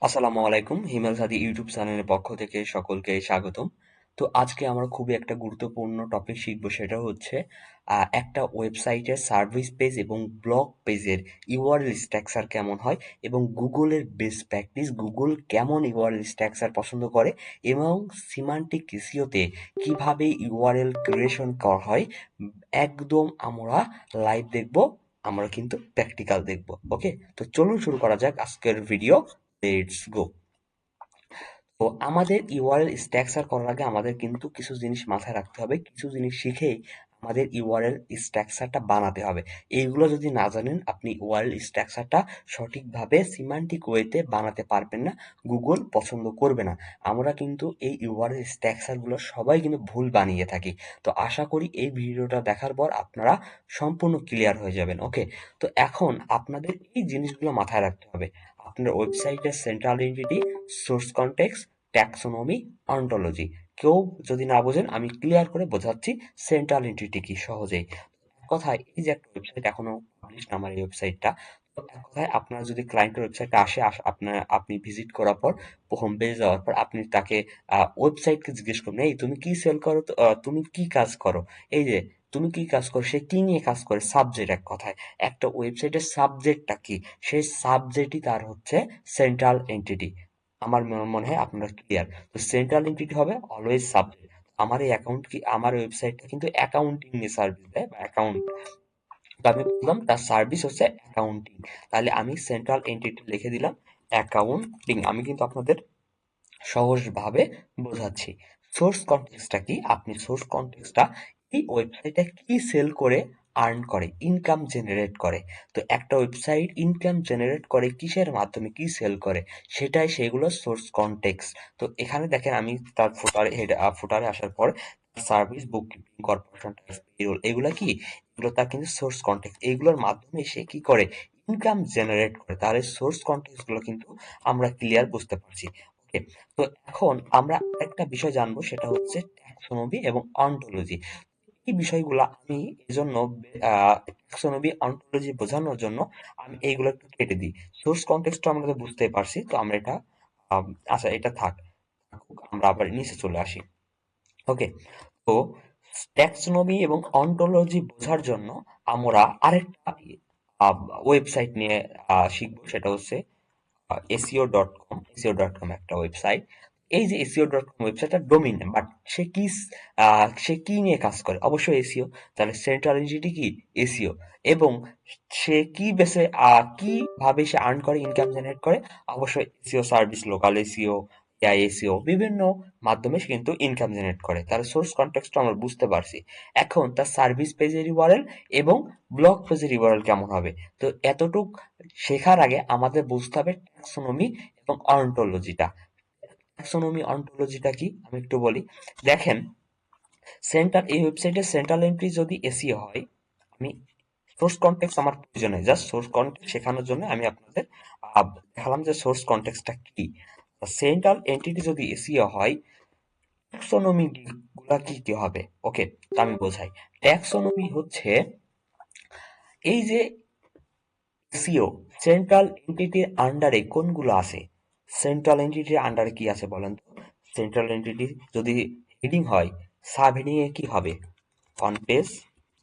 আসসালামু আলাইকুম। হিমেল সাদি ইউটিউব চ্যানেলের পক্ষ থেকে সকলকে স্বাগতম। তো আজকে আমরা খুবই একটা গুরুত্বপূর্ণ টপিক শিখবো, সেটা হচ্ছে একটা ওয়েবসাইটের সার্ভিস পেজ এবং ব্লগ পেজের ইউআরএল স্ট্রাকচার কেমন হয় এবং গুগলের বেস্ট প্র্যাকটিস, গুগল কেমন ইউআরএল স্ট্রাকচার পছন্দ করে এবং সিমান্টিক এসইওতে কিভাবে ইউআরএল ক্রিয়েশন করা হয়। একদম আমরা লাইভ দেখবো, আমরা কিন্তু প্র্যাকটিক্যাল দেখবো। ওকে, তো চলুন শুরু করা যাক আজকের ভিডিও। Let's go. তো আমাদের ইউআরএল স্ট্রাকচার করার আগে আমাদের কিন্তু কিছু জিনিস মাথায় রাখতে হবে, কিছু জিনিস শিখেই আমাদের ইউআরএল স্ট্রাকচারটা বানাতে হবে। এইগুলো যদি না জানেন আপনি ইউআরএল স্ট্রাকচারটা সঠিকভাবে সিমান্টিক ওয়েতে বানাতে পারবেন না, গুগল পছন্দ করবে না। আমরা কিন্তু এই ইউআরএল স্ট্রাকচারগুলো সবাই কিন্তু ভুল বানিয়ে থাকি। তো আশা করি এই ভিডিওটা দেখার পর আপনারা সম্পূর্ণ ক্লিয়ার হয়ে যাবেন। ওকে, তো এখন আপনাদের এই জিনিসগুলো মাথায় রাখতে হবে। আপনার ওয়েবসাইটের central entity, source context, taxonomy, ontology. কেউ যদি না বোঝেন আমি ক্লিয়ার করে বোঝাচ্ছি সেন্ট্রাল এন্টিটি কি সহজেই। এক কথায় এই যে একটা ওয়েবসাইট এখনো পাবলিশ না আমার এই ওয়েবসাইটটা, তো এক কথায় আপনার যদি ক্লায়েন্টের ওয়েবসাইটে আসে, আপনি ভিজিট করার পর হোম পেজে যাওয়ার পর আপনি তাকে ওয়েবসাইটকে জিজ্ঞেস করবেন, এই তুমি কি সেল করো, তো তুমি কি কাজ করো, এই যে তুমি কি কাজ করো, সে কি নিয়ে কাজ করে, সাবজেক্ট। এক কথায় একটা ওয়েবসাইটের সাবজেক্টটা কি, সেই সাবজেক্টই তার হচ্ছে সেন্ট্রাল এন্টিটি। আমার মনে হয় আপনারা ক্লিয়ার। তো সেন্ট্রাল এন্টিটি হবে অলওয়েজ সাবজেক্ট। আমার এই অ্যাকাউন্ট কি, আমার ওয়েবসাইটটা কিন্তু অ্যাকাউন্টিং নিয়ে সার্ভিস দেয় বা অ্যাকাউন্ট, তো আমি বললাম তার সার্ভিস হচ্ছে অ্যাকাউন্টিং। তাহলে আমি সেন্ট্রাল এন্টিটি লিখে দিলাম অ্যাকাউন্টিং। আমি কিন্তু আপনাদের সহজভাবে বোঝাচ্ছি। সোর্স কনটেক্সটটা কি, আপনি সোর্স কনটেক্সটটা এই ওয়েবসাইটে কি সেল করে আর্ন করে, ইনকাম জেনারেট করে। তো একটা ওয়েবসাইট ইনকাম জেনারেট করে কিসের মাধ্যমে, কি সেল করে, সেটাই সেগুলো সোর্স কনটেক্সট। তো এখানে দেখেন আমি তার ফুটারে আসার পর সার্ভিস, বুক কিপিং, কর্পোরেশন ট্যাক্স, পেরোল, এগুলা কি, এগুলো তার কিন্তু সোর্স কনটেক্সট। এইগুলোর মাধ্যমে সে কি করে, ইনকাম জেনারেট করে। তাহলে সোর্স কনটেক্সট গুলো কিন্তু আমরা ক্লিয়ার বুঝতে পারছি। ওকে, তো এখন আমরা একটা বিষয় জানবো, সেটা হচ্ছে ট্যাক্সোনমি এবং অন্টোলজি। এই বিষয়গুলো আমি এজন্য ট্যাক্সোনমি অন্টোলজি বোঝানোর জন্য আমি এইগুলো একটু কেটে দিই। সোর্স কনটেক্সট আমরা তো বুঝতে পারছি, তো আমরা এটা আচ্ছা এটা থাকুক, আমরা আবার নিচে চলে আসি। ওকে, তো ট্যাক্সোনমি এবং অন্টোলজি বোঝার জন্য আমরা আরেকটা ওয়েবসাইট নিয়ে শিখবো, সেটা হচ্ছে SEO.com। SEO.com একটা ওয়েবসাইট। এই যে SEO.com ওয়েবসাইটটা ডোমিন, বাট সে কি নিয়ে কাজ করে, অবশ্যই এসিও। তাহলে সেন্ট্রাল এন্টিটি কি, এসিও। এবং সে কি বেসে কিভাবে সে আর্ন করে, ইনকাম জেনারেট করে, অবশ্যই SEO service, local SEO, AI SEO, বিভিন্ন মাধ্যমে সে কিন্তু ইনকাম জেনারেট করে। তার সোর্স কনটেক্সট আমরা বুঝতে পারছি। এখন তার সার্ভিস পেজের ইউআরএল এবং ব্লগ পেজের ইউআরএল কেমন হবে। তো এতটুক শেখার আগে আমাদের বুঝতে হবে ট্যাক্সোনমি এবং অন্টোলজিটা। ট্যাক্সোনমি অন্টোলজিটা কি আমি একটু বলি। দেখেন, এই ওয়েবসাইটের সেন্ট্রাল এন্ট্রি যদি এসিও হয়, আমি সোর্স কনটেক্সট আমার প্রয়োজন নেই, জাস্ট সোর্স কনটেক্সট শেখানোর জন্য আমি আপনাদের দেখালাম যে সোর্স কনটেক্সটটা কি। সেন্ট্রাল এন্টিটি যদি এসিও হয়, ট্যাক্সোনমি গুলা কি কি হবে। ওকে, তো আমি বোঝাই। ট্যাক্সোনমি হচ্ছে এই যে এসইও, সেন্ট্রাল এন্টিটির আন্ডারে কোনগুলো আছে, সেন্ট্রাল এন্টিটির আন্ডারে কি আছে বলেন তো। সেন্ট্রাল এন্টিটি যদি হেডিং হয়, সাব হেডিং এ কি হবে, on page,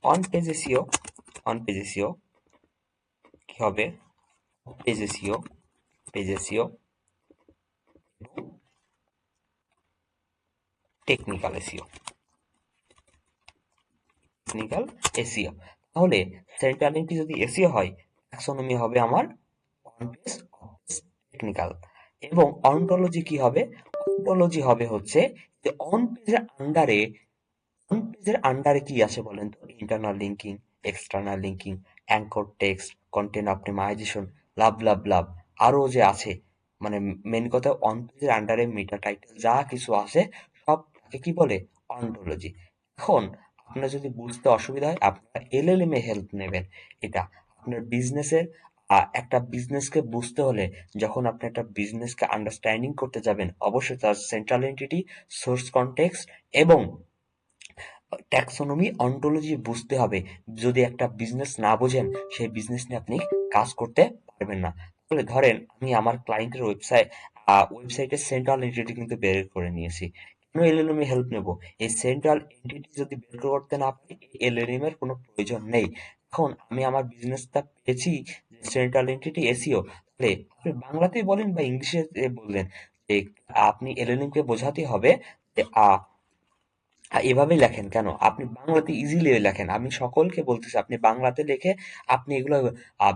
on page SEO, on page SEO কি হবে, page SEO, page SEO, technical SEO, technical SEO. তাহলে সেন্ট্রাল এন্টিটি যদি এসইও হয়, ট্যাক্সোনমি হবে আমার অন পেজ, টেকনিক্যাল। এবং অন্টোলজি কি হবে, অন্টোলজি হবে হচ্ছে যে অন পেজের আন্ডারে কি আছে বলেন তো, internal linking, external linking, anchor text, content optimisation, লাভ লাভ লাভ, আরো যে আছে, মানে মেন কথা অন পেজের আন্ডারে মেটা টাইটেল যা কিছু আছে সবটাকে কি বলে, অন্টোলজি। এখন আপনার যদি বুঝতে অসুবিধা হয় আপনারা এলএলএম এ হেল্প নেবেন। এটা আপনার বিজনেসের একটা বিজনেসকে বুঝতে হলে, যখন আপনি একটা বিজনেসকে আন্ডারস্ট্যান্ডিং করতে যাবেন, অবশ্যই তার সেন্ট্রাল এন্টিটি, সোর্স কনটেক্সট এবং ট্যাক্সোনমি অন্টোলজি বুঝতে হবে। যদি একটা বিজনেস না বোঝেন, সেই বিজনেস নিয়ে আপনি কাজ করতে পারবেন না। তাহলে ধরেন আমি আমার ক্লায়েন্টের ওয়েবসাইটের সেন্ট্রাল এন্টিটি কিন্তু বের করে নিয়েছি। কেন এলএলএম এ হেল্প নেব? এই সেন্ট্রাল এন্টিটি যদি বের করতে না পারি, এলএলএম এর কোনো প্রয়োজন নেই। এখন আমি আমার বিজনেসটা পেয়েছি সেন্ট্রাল এন্টিটি এসইও, তাহলে আপনি বাংলাতেই বলেন বা ইংলিশে বললেন যে আপনি এলএলএম কে বোঝাতে হবে যে এভাবেই লেখেন কেন? আপনি বাংলাতে ইজিলি লেখেন। আমি সকলকে বলতেছি আপনি বাংলাতে লিখে আপনি এগুলো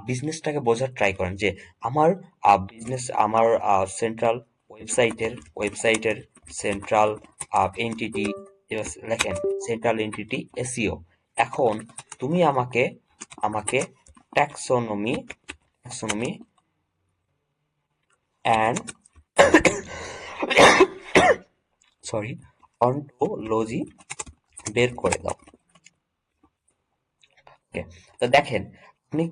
বিজনেসটাকে বোঝার ট্রাই করেন যে আমার আমার সেন্ট্রাল ওয়েবসাইটের সেন্ট্রাল এন্টিটি লেখেন সেন্ট্রাল এন্টিটি এসইও। এখন তুমি আমাকে আমাকে taxonomy taxonomy and sorry ontology বের করে দাও। ওকে, তো দেখেন আপনি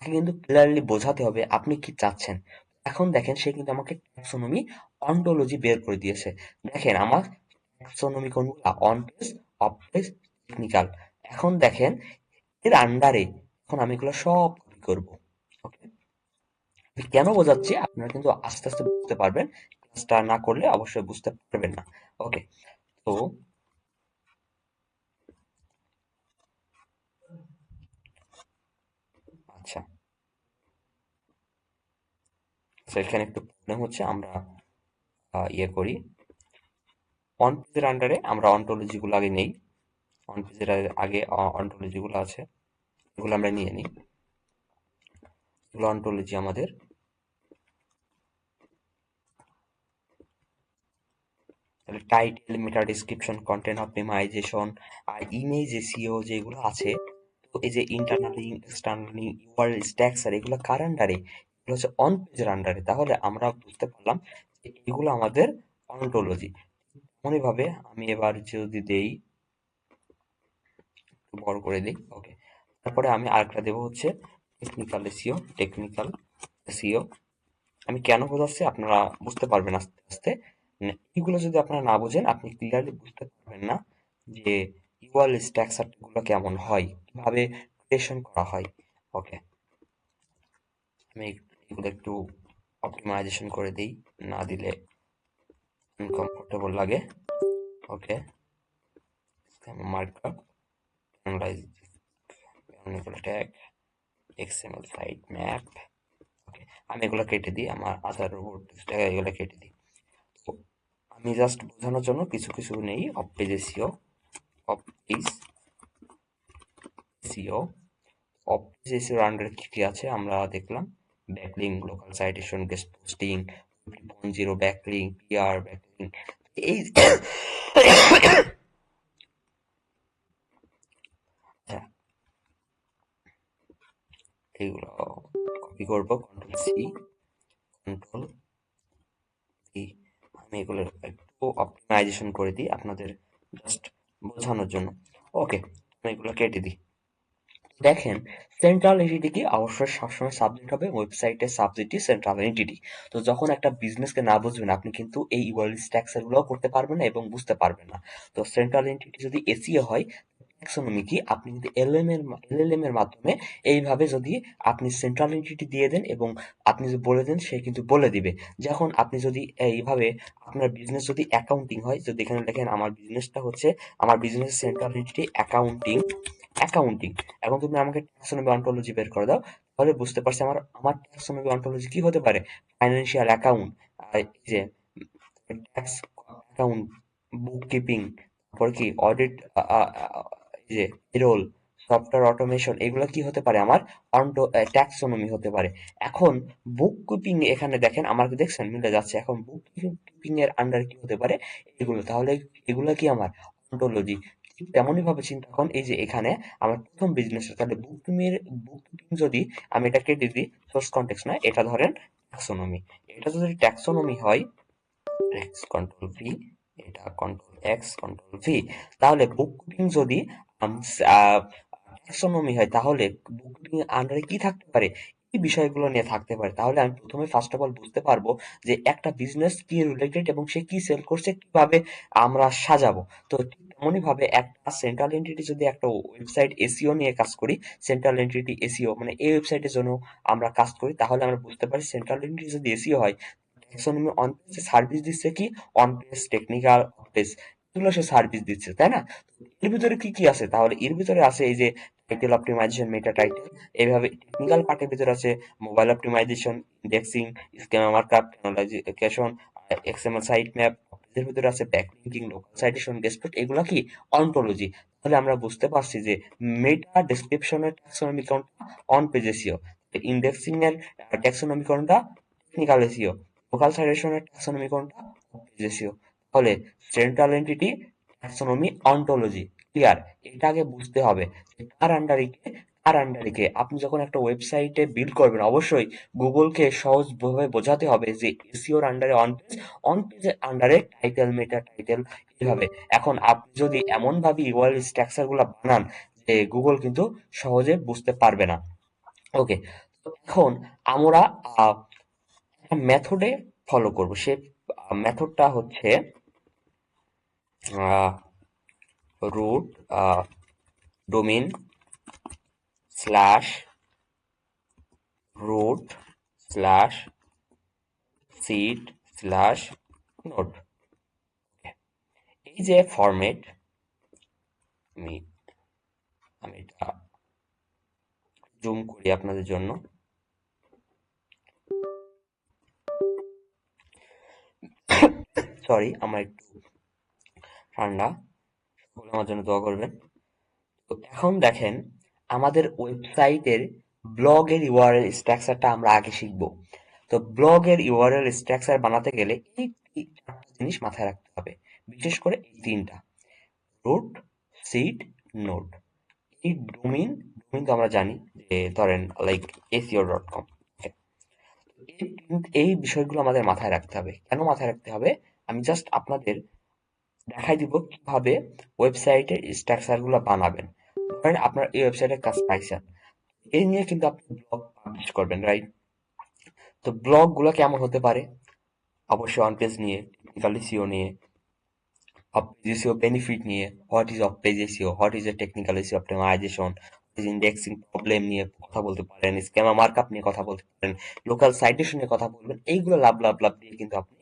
তাকে কিন্তু ক্লিয়ারলি বোঝাতে হবে আপনি কি চাচ্ছেন। এখন দেখেন সে কিন্তু আমাকে ট্যাক্সোনমি অন্টোলজি বের করে দিয়েছে। দেখেন আমার ট্যাক্সোনমি কোনগুলা? On page, of page, technical. এখন দেখেন এর আন্ডারে এখন আমি এগুলো সব কপি করব। ওকে, আমি কেন বোঝাচ্ছি আপনারা কিন্তু আস্তে আস্তে বুঝতে পারবেন, ক্লাসটা না করলে অবশ্যই বুঝতে পারবেন না। ওকে, তো আচ্ছা, তো এখানে একটু প্রবলেম হচ্ছে, আমরা ইয়ে করি। অন পেজের আন্ডারে আমরা অন্টোলজি গুলো আগে নেই। অন পেজের আগে অন্টোলজি গুলো আছে, এগুলো আমরা নিয়ে নিই। এগুলো অন্টোলজি আমাদের। তাহলে title, meta description, content optimisation আর ইমেজ এসইও যেগুলো আছে, তো এই যে internal link, external link, URL stacks আর এগুলো কার আন্ডারে? এগুলো হচ্ছে অন পেজের আন্ডারে। তাহলে আমরা বুঝতে পারলাম যে এগুলো আমাদের অন্টোলজি। তেমনই ভাবে আমি এবার যদি দেই, একটু বড় করে দিই। ওকে, তারপরে আমি আরেকটা দেবো হচ্ছে টেকনিক্যাল এসইও। আমি কেন বোঝাচ্ছি আপনারা বুঝতে পারবেন আস্তে আস্তে। এইগুলো যদি আপনারা না বোঝেন আপনি ক্লিয়ারলি বুঝতে পারবেন না যে ইউআরএল স্ট্রাকচার গুলো কেমন হয়, কিভাবে ক্রিয়েশন করা হয়। ওকে, আমি এগুলো একটু অপটিমাইজেশন করে দিই, না দিলে আনকমফোর্টেবল লাগে। Okay, markup, analyse, tag, XML sitemap. Okay, আমি এগুলো কেটে দিই, আমার আধার রোবট এগুলো কেটে দিই। তো আমি জাস্ট বোঝানোর জন্য কিছু কিছু নেই। Off page SEO, off page SEO, off page এসিওর আন্ডারে কি কি আছে আমরা দেখলাম। Backlink, local citation, guest posting, 3.0 backlink, PR backlink, এই হ্যাঁ, এইগুলো কপি করবো, কন্ট্রোল সি, কন্ট্রোল ভি। আমি এগুলো একটু অপটিমাইজেশন করে দিই আপনাদের জাস্ট বোঝানোর জন্য। ওকে, আমি এগুলো কেটে দিই। দেখেন সেন্ট্রাল এন্টিটি কি? অবশ্যই সবসময় সাবজেক্ট হবে, ওয়েবসাইটের সাবজেক্টই সেন্ট্রাল এন্টিটি। তো যখন একটা বিজনেসকে না বুঝবেন আপনি কিন্তু এই ইউআরএল স্ট্রাকচার গুলোও করতে পারবেন না এবং বুঝতে পারবেন না। তো সেন্ট্রাল এন্টিটি যদি এসইও হয়, ট্যাক্সোনমি কি? আপনি কিন্তু এলএলএম এর মাধ্যমে এইভাবে যদি আপনি সেন্ট্রাল এন্টিটি দিয়ে দেন এবং আপনি যদি বলে দেন সে কিন্তু বলে দিবে। যখন আপনি যদি এইভাবে আপনার বিজনেস যদি অ্যাকাউন্টিং হয়, যদি এখানে দেখেন আমার বিজনেসটা হচ্ছে, আমার business central entity accounting, accounting. এখন তুমি আমাকে ট্যাক্সোনমি অন্টোলজি বের করে দাও, তাহলে বুঝতে পারছি আমার আমার ট্যাক্সোনমি অন্টোলজি কি হতে পারে? ফাইন্যান্সিয়াল অ্যাকাউন্ট, এই যে ট্যাক্স অ্যাকাউন্ট, বুক কিপিং, তারপর কি অডিট, এই যে পেরোল, সফটওয়্যার অটোমেশন, এগুলো কি হতে পারে? আমার ট্যাক্সোনমি হতে পারে। এখন বুক কিপিং এখানে দেখেন আমার কি দেখছেন মিলে যাচ্ছে। এখন বুক কিপিং এর আন্ডারে কি হতে পারে? এগুলো। তাহলে এগুলো কি আমার অন্টোলজি। ঠিক তেমনই ভাবে চিন্তা করুন, এই যে এখানে আমার প্রথম বিজনেস, তাহলে বুক কিপিং যদি আমি এটা কেটে দিই, সোর্স কন্টেক্সট নয়, এটা ধরেন ট্যাক্সোনমি। এটা যদি ট্যাক্সোনমি হয়, এক্স কন্ট্রোল ভি, এটা কন্ট্রোল এক্স কন্ট্রোল ভি, তাহলে বুককিপিং যদি ট্যাক্সোনমি হয়, তাহলে বুককিপিং আন্ডারে কি থাকতে পারে? এই বিষয়গুলো নিয়ে থাকতে পারে। তাহলে আমি প্রথমে ফার্স্ট অফ অল বুঝতে পারবো যে একটা বিজনেস কি রিলেটেড এবং সে কি সেল করছে, কিভাবে আমরা সাজাবো। তো ঠিক তেমনই ভাবে একটা সেন্ট্রাল এন্টিটি যদি একটা ওয়েবসাইট এসিও নিয়ে কাজ করি, সেন্ট্রাল এন্টিটি এসিও মানে এই ওয়েবসাইটের জন্য আমরা কাজ করি, তাহলে আমরা বুঝতে পারি সেন্ট্রাল এন্টিটি যদি এসিও হয়, ট্যাক্সোনমি অন পেজ সার্ভিস দিচ্ছে কি, on page, technical, of page, এগুলো সে সার্ভিস দিচ্ছে, তাই না? এর ভিতরে কি কি আছে? তাহলে এর ভিতরে আছে এই যে টাইটেল অপটিমাইজেশন, মেটা টাইটেল। এইভাবে টেকনিক্যাল পার্টের ভিতরে আছে mobile optimisation, indexing, schema markup, penalisation, XML sitemap. এর ভিতরে আছে ব্যাকলিঙ্কিং, লোকাল সাইটেশন, গেস্ট, এগুলা কি অন্টোলজি। তাহলে আমরা বুঝতে পারছি যে মেটা ডেসক্রিপশনের ট্যাক্সোনমি কোনটা, অন পেজ এসিও। ইন্ডেক্সিং এর ট্যাক্সোনমি কোনটা, টেকনিক্যাল এসিও। লোকাল সাইটেশনের ট্যাক্সোনমি কোনটা, অফ পেজ এসিও। তাহলে central entity, taxonomy, ontology, clear. এটা আগে বুঝতে হবে যে কার আন্ডারে কে, কার আন্ডারে কে। আপনি যখন একটা ওয়েবসাইটে বিল্ড করবেন, অবশ্যই গুগলকে সহজভাবে বোঝাতে হবে যে এসিওর আন্ডারে অন পেজ, অন পেজের আন্ডারে টাইটেল, মেটা টাইটেল, এইভাবে। এখন আপনি যদি এমন ভাবে ইউআরএল স্ট্রাকচার গুলা বানান যে গুগল কিন্তু সহজে বুঝতে পারবে না। ওকে, তো এখন আমরা একটা মেথডে ফলো করব। সে মেথডটা হচ্ছে root domain slash root slash seed slash node. এই যে ফরম্যাট, আমি আমি এটা জুম করি আপনাদের জন্য। সরি, আমার একটু ঠান্ডা, সকলে আমার জন্য দোয়া করবেন। তো এখন দেখেন, আমাদের ওয়েবসাইটের ব্লগের ইউআরএল স্ট্রাকচারটা আমরা আগে শিখব। তো ব্লগের ইউআরএল স্ট্রাকচার বানাতে গেলে এই চারটা জিনিস মাথায় রাখতে হবে, বিশেষ করে এই তিনটা: রুট, সিড, নোড। এই ডোমেইন, ডোমেইন তো আমরা জানি যে ধরেন লাইক SEO.com। এই বিষয়গুলো আমাদের মাথায় রাখতে হবে। কেন মাথায় রাখতে হবে? আমি জাস্ট আপনাদের দেখাই দিব কিভাবে ওয়েবসাইটের স্ট্রাকচার গুলো বানাবেন। ধরেন আপনার এই ওয়েবসাইটের কাজ পাইছেন, এই নিয়ে কিন্তু আপনি ব্লগ পাবলিশ করবেন, রাইট? তো ব্লগ গুলো কেমন হতে পারে? অবশ্যই অন পেজ নিয়ে, টেকনিক্যাল এসইও নিয়ে, অফ পেজ এসইও বেনিফিট নিয়ে, what is off page SEO, what is a technical SEO optimization, indexing problem নিয়ে কথা বলতে পারেন, স্কেমা মার্কআপ নিয়ে কথা বলতে পারেন, লোকাল সাইটেশন নিয়ে কথা বলবেন। এইগুলো লাভ লাভ লাভ দিয়ে কিন্তু আপনি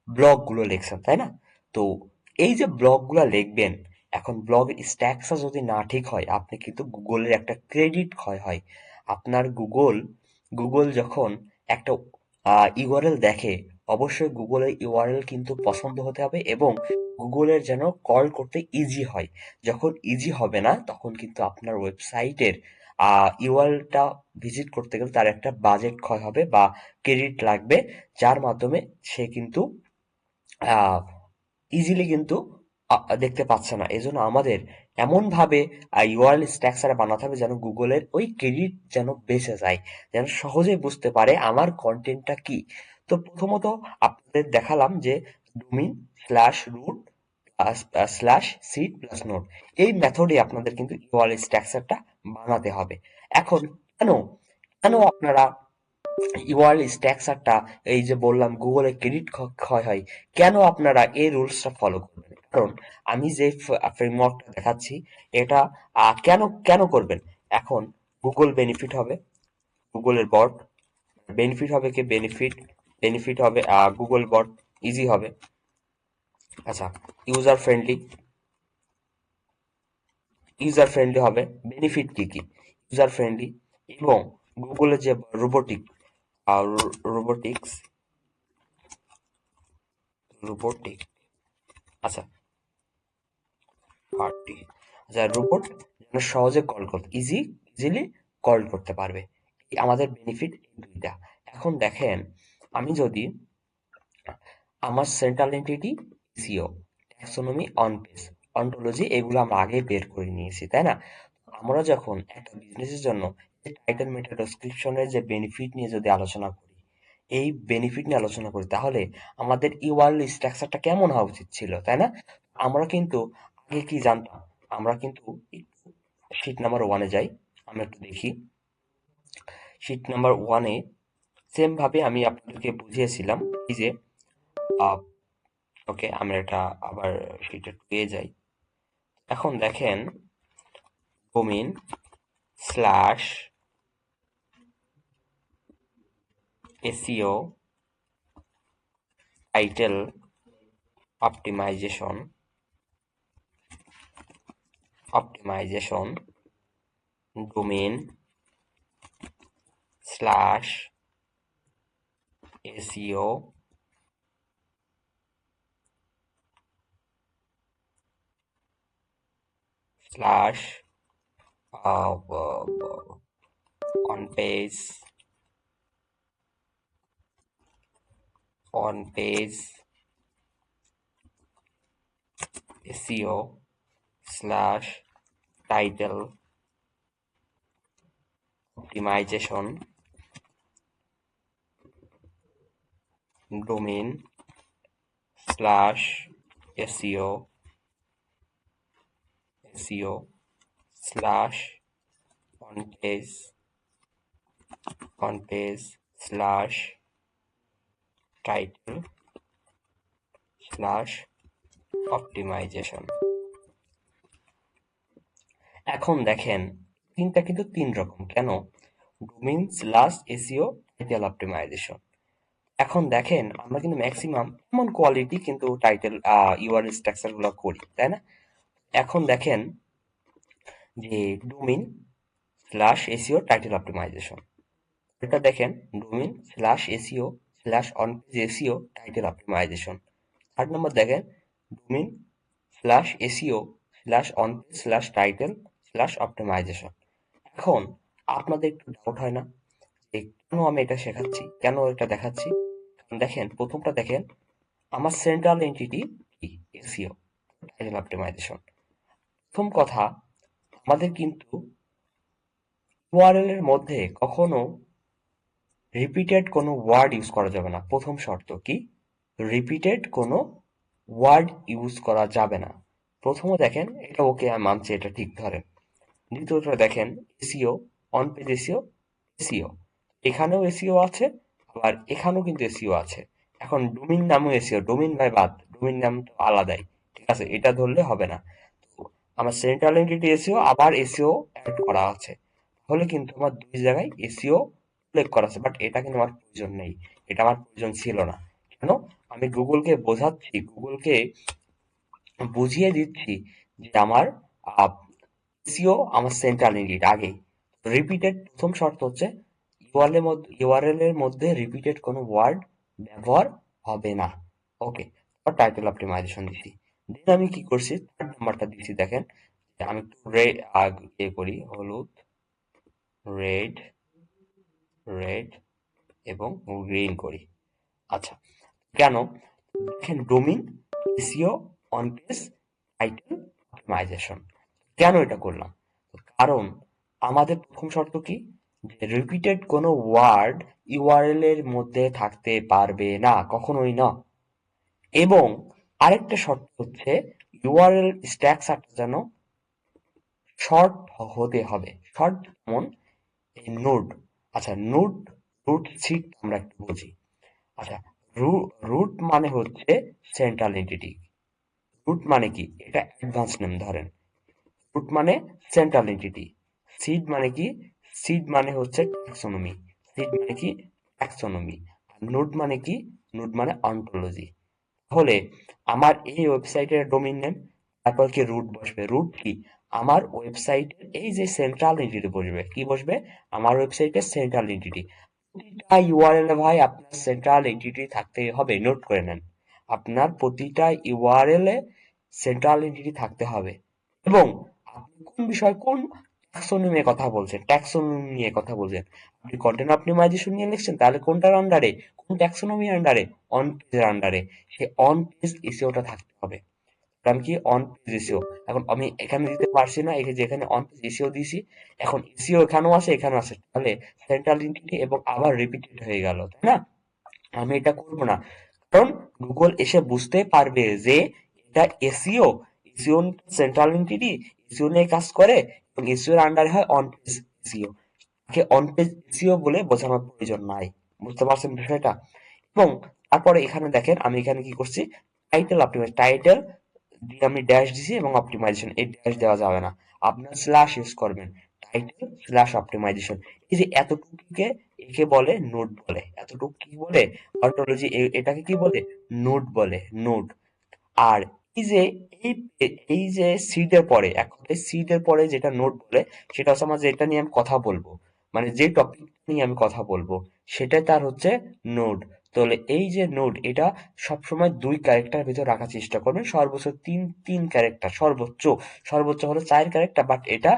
ব্লগ গুলো লিখছেন, তাই না? তো এই যে ব্লগ গুলো লিখবেন, এখন ব্লগের স্ট্যাকচার যদি না ঠিক হয়, আপনি কিন্তু গুগলের একটা ক্রেডিট ক্ষয় হয়। আপনার গুগল, গুগল যখন একটা ইউআরএল দেখে, অবশ্যই গুগলের ইউআরএল কিন্তু পছন্দ হতে হবে এবং গুগলের যেন কল করতে ইজি হয়। যখন ইজি হবে না, তখন কিন্তু আপনার ওয়েবসাইটের ইউআরএলটা ভিজিট করতে গেলে তার একটা বাজেট ক্ষয় হবে বা ক্রেডিট লাগবে, যার মাধ্যমে সে কিন্তু ইজিলি কিন্তু দেখতে পাচ্ছে না। এজন্য আমাদের এমন ভাবে ইউআরএল স্ট্রাকচার বানাতে হবে যেন গুগলের ওই ক্রেডিট যেন বেঁচে যায়, যেন সহজে বুঝতে পারে আমার কন্টেন্টটা কি। তো প্রথমত আপনাদের দেখালাম যে domain slash root slash seed plus node, এই মেথডে আপনাদের কিন্তু ইউআরএল স্ট্রাকচারটা বানাতে হবে। এখন কেন, কেন আপনারা ইউআরএল স্ট্রাকচারটা, এই যে বললাম গুগলে ক্রেডিট ক্ষয় হয়, কেন আপনারা এই রুলসটা ফলো করবেন? কারণ আমি যে ফ্রেমওয়ার্কটা দেখাচ্ছি, এটা কেন কেন করবেন? এখন গুগল বেনিফিট হবে, গুগলের বট বেনিফিট হবে, কি বেনিফিট, বেনিফিট হবে গুগল বট ইজি হবে। আচ্ছা, ইউজার ফ্রেন্ডলি, ইউজার ফ্রেন্ডলি হবে। বেনিফিট কি কি? ইউজার ফ্রেন্ডলি এবং গুগলের যে রোবোটিক, রোবোটিক্স, রোবোটিক, আচ্ছা পার্টি, আচ্ছা রোবট যেন সহজে কল করতে, ইজিলি কল করতে পারবে। এই আমাদের বেনিফিট দুইটা। এখন দেখেন, আমি যদি আমার central entity SEO, taxonomy, on page, ontology, এগুলো আমরা আগে বের করে নিয়েছি, তাই না? আমরা যখন একটা বিজনেসের জন্য টাইটেল, মেটা ডেসক্রিপশনের যে বেনিফিট নিয়ে যদি আলোচনা করি, এই বেনিফিট নিয়ে আলোচনা করি, তাহলে আমাদের ইউআরএল স্ট্রাকচারটা কেমন হওয়া উচিত ছিল, তাই না? আমরা কিন্তু আগে কি জানতাম? আমরা কিন্তু শীট নাম্বার ওয়ানে যাই, আমরা একটু দেখি। শীট নাম্বার ওয়ানে সেম ভাবে আমি আপনাদেরকে বুঝিয়েছিলাম, এই যে ওকে, আমরা এটা আবার শীটে পেয়ে যাই। এখন দেখেন domain slash SEO title optimization domain slash SEO slash on page SEO slash title optimization domain slash SEO slash on page slash title slash optimization। এখন দেখেন তিনটা কিন্তু তিন রকম কেন? Domain slash SEO title optimization. এখন দেখেন আমরা কিন্তু ম্যাক্সিমাম এমন কোয়ালিটি কিন্তু টাইটেল ইউআরএল স্ট্রাকচার গুলো করি, তাই না? এখন দেখেন যে domain slash SEO title optimization, এটা দেখেন domain slash SEO slash on page SEO title optimization. 3rd নম্বর দেখেন domain slash SEO slash on page slash title slash optimization. এখন আপনাদের একটু ডাউট হয় না যে কেন আমি এটা শেখাচ্ছি, কেন এটা দেখাচ্ছি? দেখেন প্রথমটা দেখেন আমার সেন্ট্রাল এন্টিটি কি? SEO title optimization. প্রথম কথা, আমাদের কিন্তু ইউআরএল এর মধ্যে কখনো রিপিটেড কোনো ওয়ার্ড ইউজ করা যাবে না। প্রথম শর্ত কি? রিপিটেড কোনো ওয়ার্ড ইউজ করা যাবে না। প্রথমে দেখেন এটা ওকে, আমি মানছি, এটা ঠিক ধরেন। দ্বিতীয়টা দেখেন SEO on page SEO SEO, এখানেও এসইও আছে আবার এখানেও কিন্তু এসইও আছে। এখন ডোমেইন নামও এসইও, ডোমেইন বাই বাদ, ডোমেইন নাম তো আলাদাই, ঠিক আছে, এটা ধরলে হবে না। তো আমার সেন্ট্রাল এন্টিটি এসইও আবার এসইও অ্যাড করা আছে, তাহলে কিন্তু আমার দুই জায়গায় এসইও উল্লেখ করা আছে, বাট এটা কিন্তু আমার প্রয়োজন নেই, এটা আমার প্রয়োজন ছিল না। কেন? আমি গুগলকে বোঝাচ্ছি, গুগলকে বুঝিয়ে দিচ্ছি যে আমার এসইও আমার সেন্ট্রাল এন্টিটি আগে রিপিটেড। প্রথম শর্ত হচ্ছে ইউআরএল এর মধ্যে রিপিটেড কোনো ওয়ার্ড ব্যবহার হবে না। ওকে, টাইটেল অপটিমাইজেশন দিছি। দেন আমি কি করছি, 3rd নাম্বারটা দিছি দেখেন, আমি একটু ইয়ে করি, হলুদ, রেড রেড এবং গ্রিন করি। আচ্ছা, কেন? দেখেন domain SEO on page title optimization, কেন এটা করলাম? কারণ আমাদের প্রথম শর্ত কি? যে রিপিটেড কোনো ওয়ার্ড ইউআরএল এর মধ্যে থাকতে পারবে না, কখনোই না। এবং আরেকটা শর্ত হচ্ছে ইউআরএল স্ট্রাকচারটা যেন শর্ট হতে হবে। শর্ট যেমন এই নোড। আচ্ছা, রুট সিট আমরা একটু বুঝি। আচ্ছা, রুট মানে হচ্ছে সেন্ট্রাল এন্টিটি। রুট মানে কি? এটা অ্যাডভান্স নেম ধরেন। রুট মানে সেন্ট্রাল এন্টিটি। সিড মানে কি? সিড মানে হচ্ছে ট্যাক্সোনমি। সিড মানে কি? ট্যাক্সোনমি। আর নোড মানে কি? নোড মানে অন্টোলজি। তাহলে আমার এই ওয়েবসাইটের ডোমেইন নেম, তারপর কি রুট বসবে। রুট কি? আমার ওয়েবসাইটের এই যে সেন্ট্রাল এন্টিটি বসবে, কি বসবে? আমার ওয়েবসাইটের সেন্ট্রাল এন্টিটি। প্রতিটা ইউআরএল এ ভাই আপনার সেন্ট্রাল এন্টিটি থাকতেই হবে, নোট করে নেন। আপনার প্রতিটা ইউআরএল এ সেন্ট্রাল এন্টিটি থাকতে হবে। এবং আপনি কোন বিষয়, কোন ট্যাক্সোনমি নিয়ে কথা বলছেন, ট্যাক্সোনমি নিয়ে কথা বলছেন, আপনি কন্টেন্ট অপটিমাইজেশন নিয়ে লিখছেন, তাহলে কোনটার আন্ডারে, কোন ট্যাক্সোনমি আন্ডারে? অন পেজের আন্ডারে। সেই অন পেজ এসইওটা থাকতে হবে। কারণ কি? On page SEO. এখন আমি এখানে দিতে পারছি না, এই যে যেখানে অন পেজ এসইও দিছি, এখন এসইও এখানেও আছে এখানেও আছে, তাহলে সেন্ট্রাল এন্টিটি এবং আবার রিপিটেড হয়ে গেল, তাই না? আমি এটা করব না, কারণ গুগল এসে বুঝতে পারবে যে এটা SEO, SEO central entity SEO নিয়ে কাজ করে এবং এসইও এর আন্ডারে হয় অন পেজ এসইও। তাকে অন পেজ এসইও বলে বোঝানোর প্রয়োজন নাই। বুঝতে পারছেন বিষয়টা? এবং তারপরে এখানে দেখেন আমি এখানে কি করছি, টাইটেল অপটিমাইজ, টাইটেল দিয়ে আমি ড্যাশ দিছি এবং অপটিমাইজেশন, এই ড্যাশ দেওয়া যাবে না, আপনার স্ল্যাশ ইউজ করবেন, টাইটেল স্ল্যাশ অপটিমাইজেশন। এই যে এতটুকুকে একে বলে নোড বলে, এতটুকু কি বলে অন্টোলজি, এটাকে কি বলে নোড বলে, নোড। আর এই যে এই এই যে সিটের পরে, এক কথায় সিটের পরে যেটা নোট বলে, সেটা হচ্ছে আমার যেটা নিয়ে আমি কথা বলবো, মানে যে টপিক নিয়ে আমি কথা বলবো সেটাই তার হচ্ছে নোট। তাহলে এই যে নোট, এটা সবসময় 2 ক্যারেক্টার ভিতর রাখার চেষ্টা করবেন, সর্বোচ্চ তিন তিন ক্যারেক্টার, সর্বোচ্চ সর্বোচ্চ হলো 4 ক্যারেক্টার, বাট এটা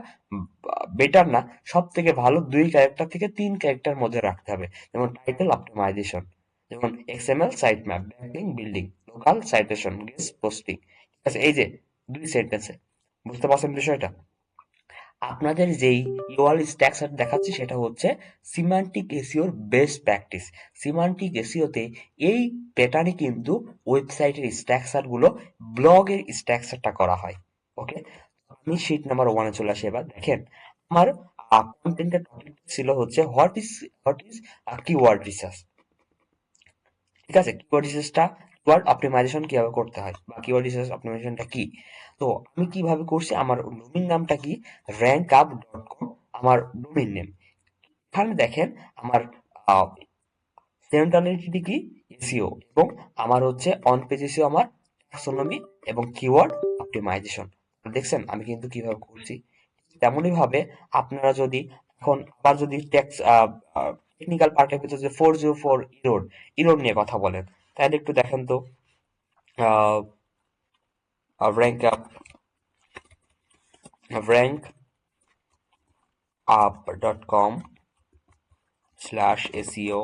বেটার না, সব থেকে ভালো 2 ক্যারেক্টার থেকে 3 ক্যারেক্টার মধ্যে রাখতে হবে। যেমন টাইটেল অপটিমাইজেশন, যেমন XML sitemap, backlink building, local citation, guest posting. ঠিক আছে, এই যে 2 সেন্টেন্সে, বুঝতে পারছেন বিষয়টা? আপনাদের যেই ইউআরএল স্ট্রাকচার দেখাচ্ছি সেটা হচ্ছে সিমান্টিক এসইওর বেস্ট প্র্যাকটিস। সিমান্টিক এসইওতে এই প্যাটার্নে কিন্তু ওয়েবসাইটের স্ট্রাকচার গুলো, ব্লগের স্ট্রাকচারটা করা হয়। ওকে, আমি শিট নাম্বার 1-এ চলে আসি। এবার দেখেন আমার কন্টেন্টের টপিক ছিল হচ্ছে হোয়াট ইজ কিওয়ার্ড রিসার্চ। ঠিক আছে, কিওয়ার্ড রিসার্চটা, কিওয়ার্ড অপটিমাইজেশন কিভাবে করতে হয় বা কিওয়ার্ড রিসার্চ অপটিমাইজেশনটা কি। তো আমি কিভাবে করছি, আমার ডোমেইন নামটা কি, rankup.com আমার ডোমেইন নেম। এখানে দেখেন আমার সেন্ট্রাল এন্টিটি কি, এসইও, এবং আমার হচ্ছে অন পেজ এসইও, আমার ট্যাক্সোনমি এবং কিওয়ার্ড অপটিমাইজেশন। দেখছেন আমি কিন্তু কিভাবে করছি। তেমনই ভাবে আপনারা যদি এখন আবার যদি টেকনিক্যাল পার্টের ভিতরে যে 404 ইরোড, ইরোড নিয়ে কথা বলেন, তাহলে একটু দেখেন তো, rank up, rank up dot com slash SEO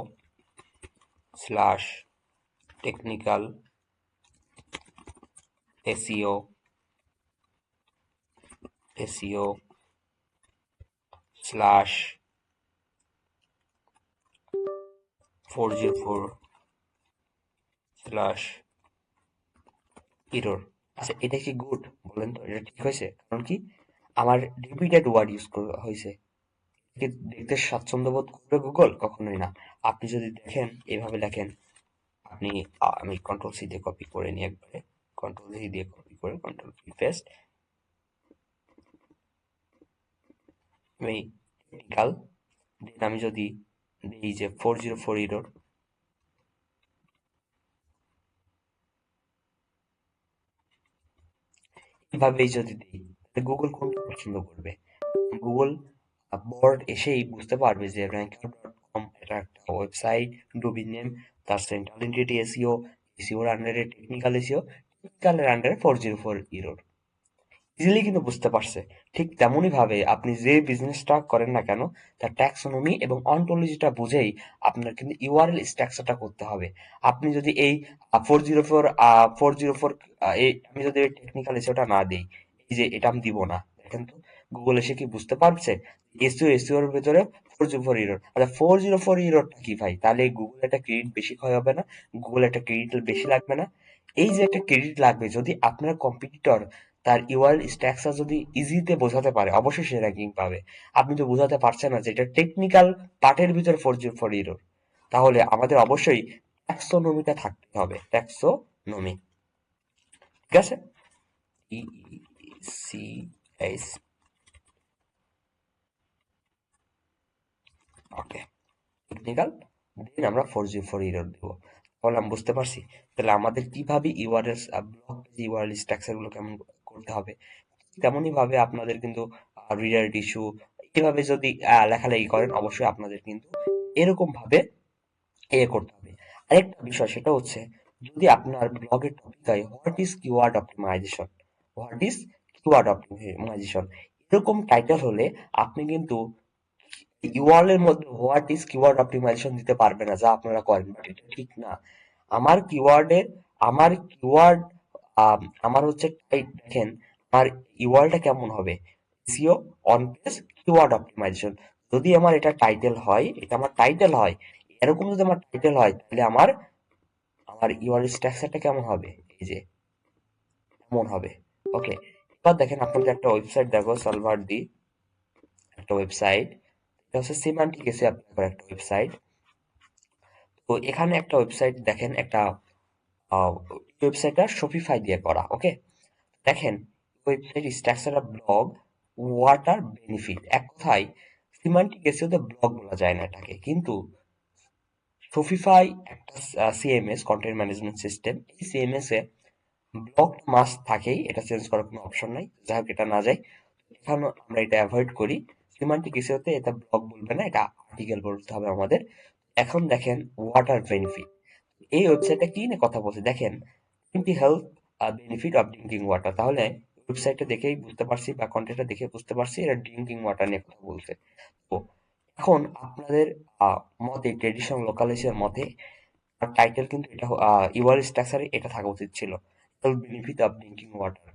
slash technical SEO, SEO slash 404 slash error. আচ্ছা, এটা কি গুড বলেন তো, এটা ঠিক হয়েছে? কারণ কি, আমার রিপিটেড ওয়ার্ড ইউজ হয়েছে। কি দেখতে স্বাচ্ছন্দ্য বোধ করবে গুগল? কখনোই না। আপনি যদি দেখেন, এভাবে লেখেন, আপনি আমি কন্ট্রোল সি দিয়ে কপি করে নিই একবারে, কন্ট্রোল সি দিয়ে কপি করে কন্ট্রোল ভি পেস্ট, আমি টেকনিক্যাল, দেন আমি যদি এই যে 404 ইরোর, এভাবেই যদি দিই, গুগল কোনটা পছন্দ করবে? গুগল বোর্ড এসেই বুঝতে পারবে যে rankup.com এটা একটা ওয়েবসাইট, ডোমেইন নেম, তার সেন্ট্রাল এন্টিটি এসইও, এসইওর আন্ডারে টেকনিক্যাল এসইও, টেকনিক্যালের আন্ডারে 404 ইরোর। ইজিলি কিন্তু বুঝতে পারছে। ঠিক তেমনই ভাবে আপনি যে বিজনেসটা করেন না কেন, তার ট্যাক্সোনমি এবং অন্টোলজিটা বুঝেই আপনার কিন্তু ইউআরএল স্ট্রাকচারটা করতে হবে। আপনি যদি এই 404 এই আমি যদি টেকনিক্যাল এসইওটা না দিই, এই যে এটা আমি দিব না, দেখেন তো গুগল এসে কি বুঝতে পারছে এসইওর ভেতরে 404 ইরোর। আচ্ছা, 404 ইরোরটা কি ভাই? তাহলে গুগল একটা ক্রেডিট বেশি ক্ষয় হবে না? গুগল একটা ক্রেডিট বেশি লাগবে না? এই যে একটা ক্রেডিট লাগবে, যদি আপনার কম্পিটিটর তার ইউআরএল স্ট্রাকচার যদি ইজিতে বোঝাতে পারে, অবশ্যই সে র্যাঙ্কিং পাবে। আপনি তো বোঝাতে পারছেন না যে এটা টেকনিক্যাল পার্টের ভিতর 404 ইরোর, তাহলে আমাদের অবশ্যই ট্যাক্সোনমিটা থাকতে হবে, ট্যাক্সোনমি। ঠিক আছে, ই সি এস, ওকে, টেকনিক্যাল, দেন আমরা 404 ইরোর দেবো। তাহলে আমি বুঝতে পারছি তাহলে আমাদের কিভাবে ইউআরএল ব্লক ইউআরএল স্ট্রাকচার গুলো কেমন করতে হবে। তেমনই ভাবে আপনাদের কিন্তু রিডার ইস্যু এভাবে যদি লেখালেখি করেন, অবশ্যই আপনাদের কিন্তু এরকম ভাবে করতে হবে। আরেকটা বিষয় সেটা হচ্ছে, যদি আপনার ব্লগের টপিক হয় what is keyword optimization, what is keyword optimization, এরকম টাইটেল হলে আপনি কিন্তু ইউআরএল এর মধ্যে হোয়াট ইজ কিওয়ার্ড অপটিমাইজেশন দিতে পারবে না, যা আপনারা করেন, বাট এটা ঠিক না। আমার কিওয়ার্ডের, আমার কিওয়ার্ড, আমার হচ্ছে দেখেন আমার ইউআরএলটা কেমন হবে, SEO on page keyword optimization. যদি আমার এটা টাইটেল হয়, এটা আমার টাইটেল হয়, এরকম যদি আমার টাইটেল হয়, তাহলে আমার আমার ইউআরএল স্ট্রাকচারটা কেমন হবে, এই যে এমন হবে। ওকে, এবার দেখেন আপনাদের একটা ওয়েবসাইট দেখো, সালভার দি একটা ওয়েবসাইট, এটা হচ্ছে সিমান্টিক এসে আপনার একটা ওয়েবসাইট। তো এখানে একটা ওয়েবসাইট দেখেন, একটা ওয়েবসাইটটা শপিফাই দিয়ে করা। ওকে, দেখেন website structure of blog, water benefit, এক কথায় সিমান্টিক এসইওতে ব্লগ বলা যায় না এটাকে, কিন্তু শপিফাই একটা সিএমএস, কন্টেন্ট ম্যানেজমেন্ট সিস্টেম, এই সিএমএস এ ব্লগ মাস্ট থাকেই, এটা চেঞ্জ করার কোনো অপশন নাই, যাই হোক এটা না যায়, এখানে আমরা এটা অ্যাভয়েড করি। সিমান্টিক এসইওতে এটা ব্লগ বলবে না, এটা আর্টিকেল বলতে হবে আমাদের। এখন দেখেন ওয়াটার বেনিফিট, এই ওয়েবসাইটটা কি নিয়ে কথা বলছে দেখেন, twenty health benefit of drinking water. তাহলে ওয়েবসাইটটা দেখেই বুঝতে পারছি বা কন্টেন্টটা দেখে বুঝতে পারছি এটা ড্রিঙ্কিং ওয়াটার নিয়ে কথা বলছে। তো এখন আপনাদের মতে, ট্রেডিশনাল লোকালাইজের মতে টাইটেল কিন্তু এটা ইউআরএল স্ট্রাকচারে এটা থাকা উচিত ছিল, health benefit of drinking water,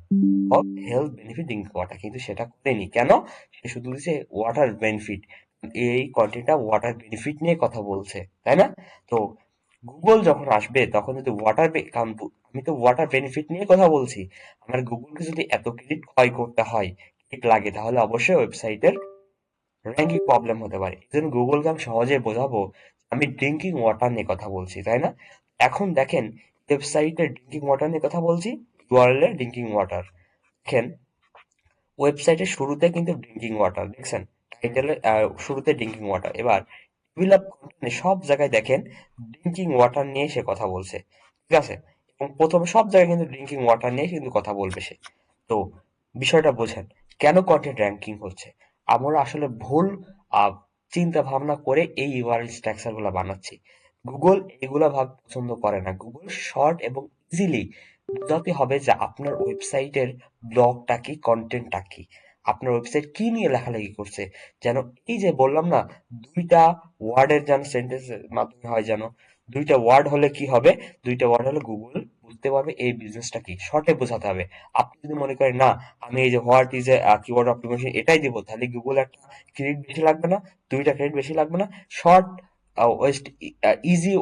of health benefit drinking water, কিন্তু সেটা করেনি কেন? সে শুধু দিয়েছে ওয়াটার বেনিফিট। এই কন্টেন্টটা ওয়াটার বেনিফিট নিয়ে কথা বলছে, তাই না? তো গুগল যখন আসবে তখন যদি আমি তো ওয়াটার বেনিফিট নিয়ে কথা বলছি, আমার গুগলকে যদি এত ক্রেডিট ক্ষয় করতে হয়, ক্রেডিট লাগে, তাহলে অবশ্যই ওয়েবসাইটের র্যাঙ্কিং প্রবলেম হতে পারে। এজন্য গুগলকে আমি সহজে বোঝাবো আমি ড্রিঙ্কিং ওয়াটার নিয়ে কথা বলছি, তাই না? এখন দেখেন ওয়েবসাইটে ড্রিঙ্কিং ওয়াটার নিয়ে কথা বলছি, ইউআরএল এ ড্রিঙ্কিং ওয়াটার। দেখেন ওয়েবসাইটের শুরুতে কিন্তু ড্রিঙ্কিং ওয়াটার দেখছেন, টাইটেলে শুরুতে ড্রিঙ্কিং ওয়াটার। এবার টেবিল অফ কন্টেন্টে সব জায়গায় দেখেন ড্রিঙ্কিং ওয়াটার নিয়ে সে কথা বলছে, ঠিক আছে? এবং প্রথমে সব জায়গায় কিন্তু ড্রিঙ্কিং ওয়াটার নিয়ে কিন্তু কথা বলবে সে। তো বিষয়টা বোঝেন কেন কন্টেন্ট র্যাঙ্কিং হচ্ছে। আমরা আসলে ভুল আহ, চিন্তা ভাবনা করে এই ইউআরএল স্ট্রাকচার গুলা বানাচ্ছি। গুগল এগুলা ভাব পছন্দ করে না। গুগল শর্ট এবং ইজিলি বোঝাতে হবে যে আপনার ওয়েবসাইটের ব্লগটা কি, কন্টেন্টটা কি, আপনার ওয়েবসাইট কি নিয়ে লেখালেখি করছে। যেন এই যে বললাম না, দুইটা ওয়ার্ডের যেন সেন্টেন্সের মাধ্যমে হয়, যেন দুইটা ওয়ার্ড হলে কি হবে, দুইটা ওয়ার্ড হলে গুগল বুঝতে পারবে এই বিজনেসটা কি, শর্টে বোঝাতে হবে। আপনি যদি মনে করেন না আমি এই যে what is a keyword optimization এটাই দিব, তাহলে গুগল একটা ক্রেডিট বেশি লাগবে না, দুইটা ক্রেডিট বেশি লাগবে না, শর্ট ওয়েস্ট ইজি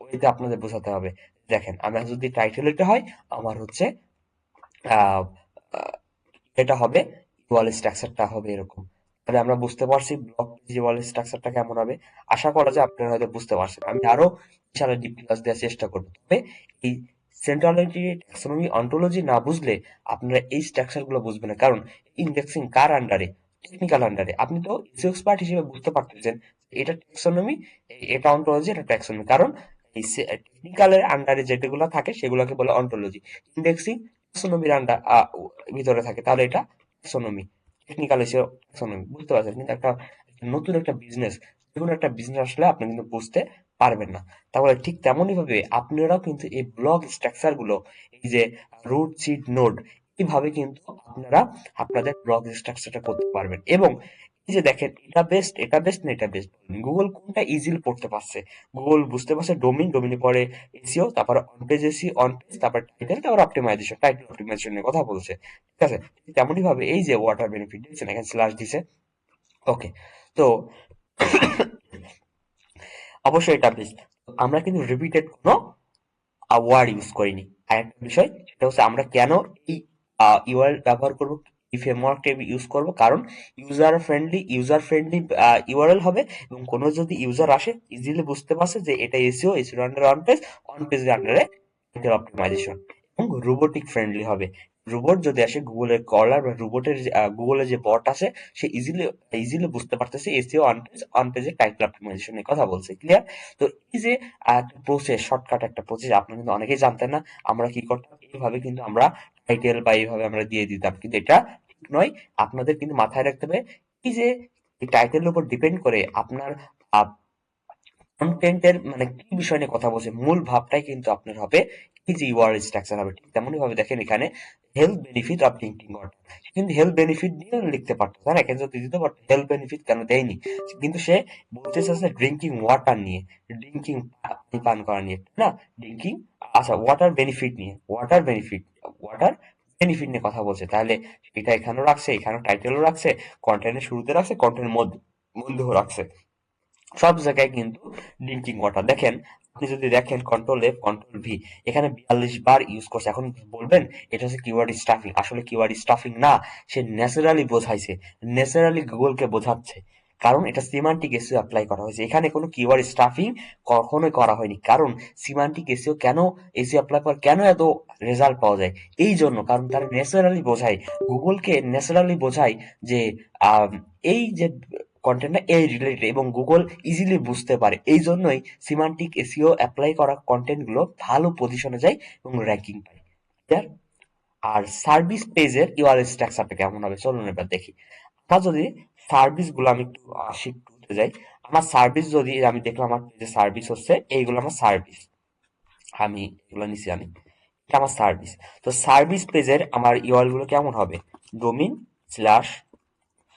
ওয়েতে আপনাদের বোঝাতে হবে। দেখেন আমার যদি টাইটেল এটা হয়, আমার হচ্ছে আহ আহ, এটা হবে, ওয়াল স্ট্রাকচারটা হবে এরকম। তাহলে আমরা বুঝতে পারছি ব্লক যে ওয়াল স্ট্রাকচারটা কেমন হবে। আশা করা যায় আপনারা হয়তো বুঝতে পারছেন। আমি আরো ইনশাআল্লাহ ডিপ ক্লাস দেওয়ার চেষ্টা করবো, তবে এই সেন্ট্রালিটি ট্যাক্সোনমি অন্টোলজি না বুঝলে আপনারা এই স্ট্রাকচার গুলো বুঝবেন না। কারণ ইন্ডেক্সিং কার আন্ডারে? টেকনিক্যাল আন্ডারে। আপনি তো ইসিও এক্সপার্ট হিসেবে বুঝতে পারতেছেন এটা ট্যাক্সোনমি, এটা অন্টোলজি, এটা ট্যাক্সোনমি। কারণ এই টেকনিক্যালের আন্ডারে যেগুলো থাকে সেগুলোকে বলে অন্টোলজি, ইন্ডেক্সিং ট্যাক্সোনমির আন্ডার ভিতরে থাকে, তাহলে এটা ট্যাক্সোনমি, টেকনিক্যাল হিসেবে ট্যাক্সোনমি। বুঝতে পারছেন? কিন্তু একটা নতুন একটা বিজনেস, যেকোনো একটা বিজনেস আসলে আপনি কিন্তু বুঝতে পারবেন না। তাহলে ঠিক তেমনই ভাবে আপনারাও কিন্তু এই ব্লক স্ট্রাকচার গুলো, এই যে রুট সিড নোড, এইভাবে কিন্তু আপনারা আপনাদের ব্লক স্ট্রাকচারটা করতে পারবেন। এবং এই যে দেখেন এটা বেস্ট, এটা বেস্ট না এটা বেস্ট, গুগল কোনটা ইজিলি পড়তে পারছে, গুগল বুঝতে পারছে ডোমিন, ডোমিনে পরে এসইও, তারপরে on page AC, on page, তারপর টাইটেল, তারপর অপটিমাইজেশন, টাইটেল অপটিমাইজেশন নিয়ে কথা বলছে, ঠিক আছে? তেমনই ভাবে এই যে ওয়াটার বেনিফিট দিচ্ছেন, এখানে স্ল্যাশ দিছে, ওকে। তো অবশ্যই এটা বেস্ট। আমরা কিন্তু রিপিটেড কোনো ওয়ার্ড ইউজ করিনি। আরেকটা বিষয় সেটা হচ্ছে আমরা কেন এই ইউআরএল ব্যবহার করব, এই ফ্রেমওয়ার্কটা ইউজ করব, কারণ ইউজার ফ্রেন্ডলি ইউআরএল হবে, এবং কোনো যদি ইউজার আসে ইজিলি বুঝতে পারছে যে এটা এসইও, এসইও আন্ডারে অন পেজ, অন পেজের আন্ডারে অপটিমাইজেশন, এবং রোবোটিক ফ্রেন্ডলি হবে। রোবট যদি আসে, গুগলের কলার বা রোবটের গুগলের যে বট আছে, সে ইজিলি ইজিলি বুঝতে পারতেছে এসইও অন পেজে টাইটেল অপটিমাইজেশন এর কথা বলছে, ক্লিয়ার? তো এই যে একটা প্রসেস, শর্টকাট একটা প্রসেস, আপনারা কিন্তু অনেকেই জানতেন না। আমরা কি করতাম, এইভাবে কিন্তু আমরা টাইটেল বা এইভাবে আমরা দিয়ে দিতাম, কিন্তু এটা ঠিক নয়। আপনাদের কিন্তু মাথায় রাখতে হবে এই যে এই টাইটেলের উপর ডিপেন্ড করে আপনার কনটেন্টের মানে কি বিষয় নিয়ে কথা বলছে, মূল ভাবটাই কিন্তু আপনার হবে এই যে ইউআরএল স্ট্রাকচার হবে। ঠিক তেমনই ভাবে দেখেন এখানে health benefit of drinking water, কিন্তু হেলথ বেনিফিট নিয়ে লিখতে পারতো, তাই না? এখানে যদি দিতে পারতো হেলথ বেনিফিট কেন দেয়নি, কিন্তু সে বলতে চাচ্ছে ড্রিঙ্কিং ওয়াটার নিয়ে, ড্রিঙ্কিং পান করা নিয়ে, না ড্রিঙ্কিং, আচ্ছা ওয়াটার বেনিফিট নিয়ে, ওয়াটার বেনিফিট নিয়ে কথা বলছে। তাহলে এটা এখানেও রাখছে, এখানেও টাইটেলও রাখছে, কন্টেন্টের শুরুতে রাখছে, কন্টেন্টের মধ্যেও রাখছে, সব জায়গায় কিন্তু ড্রিঙ্কিং ওয়াটার। দেখেন আপনি যদি দেখেন কন্ট্রোল এফ কন্ট্রোল ভি, এখানে 42 বার ইউজ করছে। এখন বলবেন এটা হচ্ছে কিওয়ার্ড স্টাফিং, আসলে কিওয়ার্ড স্টাফিং না, সে ন্যাচারালি বোঝাইছে, ন্যাচারালি গুগলকে বোঝাচ্ছে। কারণ এটা সিমান্টিক এসইও অ্যাপ্লাই করা হয়েছে, এখানে কোনো কিওয়ার্ড স্টাফিং কখনোই করা হয়নি। কারণ সিমান্টিক এসইও কেন, এসইও অ্যাপ্লাই করে কেন এত রেজাল্ট পাওয়া যায়, এই জন্য কারণ তারা ন্যাচারালি বোঝায়, গুগলকে ন্যাচারালি বোঝায় যে আম, এই যে কন্টেন্টটা এই রিলেটেড এবং গুগল ইজিলি বুঝতে পারে, এই জন্যই সিমান্টিক এসইও অ্যাপ্লাই করা কন্টেন্ট গুলো ভালো পজিশনে যায় এবং র্যাঙ্কিং পায়। Clear? আর সার্ভিস পেজের ইউআরএল স্ট্রাকচারটা কেমন হবে চলুন এবার দেখি। আমরা যদি সার্ভিস গুলো আমি একটু শিফট করতে যাই, আমার সার্ভিস যদি আমি দেখলাম আমার পেজে সার্ভিস হচ্ছে এইগুলো আমার সার্ভিস, আমি এগুলো নিচে আনি, এটা আমার সার্ভিস। তো সার্ভিস পেজের আমার ইউআরএল গুলো কেমন হবে, domain slash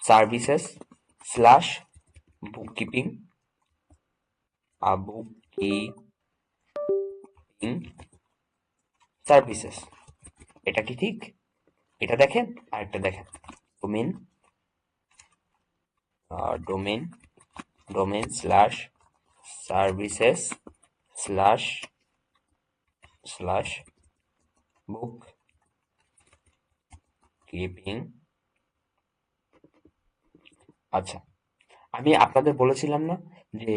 services slash bookkeeping, bookkeeping services. এটা কি ঠিক? এটা দেখেন, আরেকটা দেখেন, domain domain domain slash services slash slash বুক কিপিং। আচ্ছা, আমি আপনাদের বলেছিলাম না যে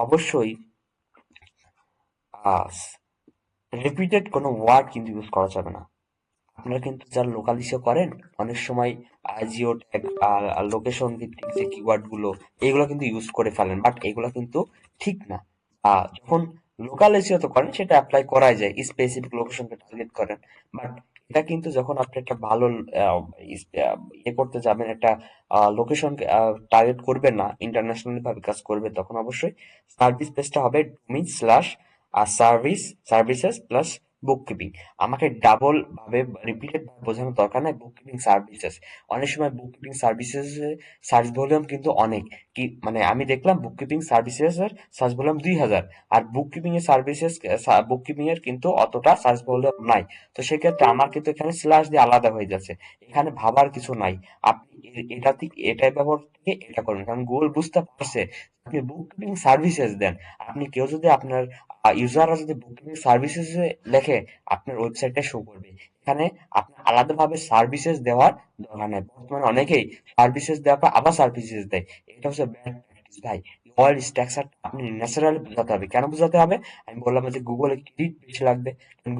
অবশ্যই রিপিটেড কোনো ওয়ার্ড কিন্তু ইউজ করা যাবে না। আপনারা কিন্তু যারা লোকাল ইসে করেন অনেক সময় জিও ট্যাগ লোকেশন ভিত্তিক যে কিওয়ার্ড গুলো এগুলো কিন্তু ইউজ করে ফেলেন, বাট এগুলো কিন্তু ঠিক না। যখন লোকাল এসিও তো করেন সেটা অ্যাপ্লাই করাই যায়, স্পেসিফিক লোকেশনকে টার্গেট করেন, বাট এটা কিন্তু যখন আপনি একটা ভালো ইয়ে করতে যাবেন, একটা লোকেশনকে টার্গেট করবেন না, ইন্টারন্যাশনাল ভাবে কাজ করবে, তখন অবশ্যই সার্ভিস পেজটা হবে ডোমিন স্ল্যাশ সার্ভিসেস প্লাস বুক কিপিং। আমাকে ডাবল ভাবে রিপিটেড ভাবে বোঝানোর দরকার নাই, বুক কিপিং সার্ভিসেস। অনেক সময় বুক কিপিং সার্ভিসেস সার্চ ভলিউম কিন্তু অনেক, কি মানে আমি দেখলাম বুক কিপিং সার্ভিসেস এর সার্চ ভলিউম 2000, আর বুক কিপিং এর সার্ভিসেস বুক কিপিং এর কিন্তু অতটা সার্চ ভলিউম নাই। তো সেক্ষেত্রে আমার কিন্তু এখানে স্ল্যাশ দিয়ে আলাদা হয়ে যাচ্ছে, এখানে ভাবার কিছু নাই। আপনি এটা থেকে এটা ব্যবহার থেকে এটা করবেন, কারণ গুগল বুঝতে পারছে আপনি বুক কিপিং সার্ভিসেস দেন। আপনি কেউ যদি আপনার ইউজাররা যদি বুকিং সার্ভিসেস লেখে আপনার ওয়েবসাইটে শো করবে, এখানে আপনার আলাদাভাবে সার্ভিসেস দেওয়ার দরকার নেই। বর্তমানে অনেকেই সার্ভিসেস দেওয়ার পর আবার সার্ভিসেস দেয়, এটা হচ্ছে ব্যাড প্র্যাকটিস ভাই। ওয়ার্ল্ড স্ট্রাকচার আপনি ন্যাচারালি বোঝাতে হবে। কেন বোঝাতে হবে? আমি বললাম যে গুগলে ক্রেডিট বেশি লাগবে,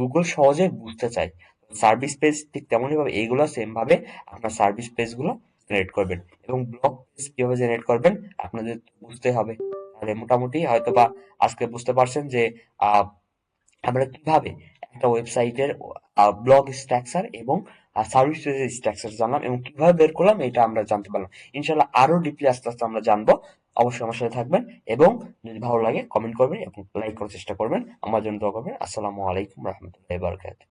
গুগল সহজে বুঝতে চায়। সার্ভিস পেজ ঠিক তেমনই ভাবে এইগুলো সেম ভাবে আপনার সার্ভিস পেজ গুলো জেনারেট করবেন, এবং ব্লগ পেজ কিভাবে জেনারেট করবেন আপনাদের বুঝতে হবে। তাহলে মোটামুটি হয়তোবা আজকে বুঝতে পারছেন যে আহ, আমরা কিভাবে একটা ওয়েবসাইটের ব্লগ স্ট্রাকচার এবং সার্ভিস পেজের স্ট্রাকচার জানলাম এবং কিভাবে বের করলাম এটা আমরা জানতে পারলাম। ইনশাল্লাহ আরো ডিপলি আস্তে আস্তে আমরা জানবো। অবশ্যই আমার সাথে থাকবেন, এবং যদি ভালো লাগে কমেন্ট করবেন এবং লাইক করার চেষ্টা করবেন, আমার জন্য দোয়া করবেন। আসসালামু আলাইকুম রহমতুল্লাহি বারাকাতুহু।